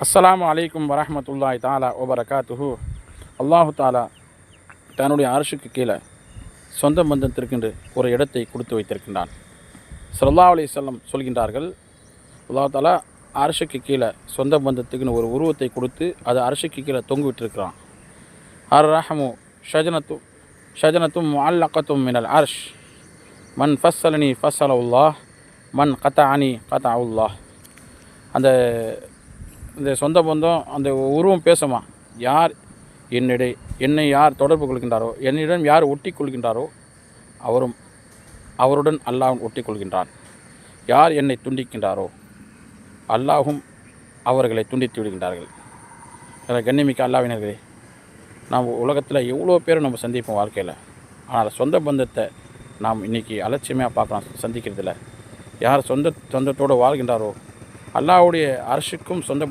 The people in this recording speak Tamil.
அஸ்ஸலாமு அலைக்கும் வரஹ்மத்துல்லாஹி தஆலா வபரகாத்துஹு. அல்லாஹு தாலா தன்னுடைய அரசுக்கு கீழே சொந்த பந்தத்திற்கென்று ஒரு இடத்தை கொடுத்து வைத்திருக்கின்றான். ஸல்லல்லாஹு அலைஹி வஸல்லம் சொல்கின்றார்கள், அல்லாஹு தாலா அரசுக்கு கீழே சொந்த பந்தத்துக்குன்னு ஒரு உருவத்தை கொடுத்து அது அரசுக்கு கீழே தொங்கு விட்டிருக்கிறான். அர் ரஹமு ஷஜனத்தும் முஅல்லகத்தும் மினல் அர்ஷ் மன் ஃபஸ்ஸலனி ஃபஸ்ஸலல்லாஹ் மன் கதஅனி கதஅல்லாஹ். அந்த சொந்த பந்தம் அந்த உருவம் பேசுமா, யார் என்னை யார் தொடர்பு கொள்கின்றாரோ, என்னிடம் யார் ஒட்டி கொள்கின்றாரோ அவருடன் அல்லாஹ் ஒட்டி கொள்கின்றான். யார் என்னை துண்டிக்கின்றாரோ அல்லாஹும் அவர்களை துண்டித்து விடுகின்றார்கள். கண்ணிமிக்க அல்லாஹ்வினர்களே, நாம் உலகத்தில் எவ்வளோ பேர் நம்ம சந்திப்போம் வாழ்க்கையில். ஆனால் சொந்த பந்தத்தை நாம் இன்றைக்கி அலட்சியமாக பார்க்கலாம். சந்திக்கிறதில்ல. யார் சொந்தத்தோடு வாழ்கின்றாரோ அல்லாஹ்வுடைய அரசுக்கும் சொந்த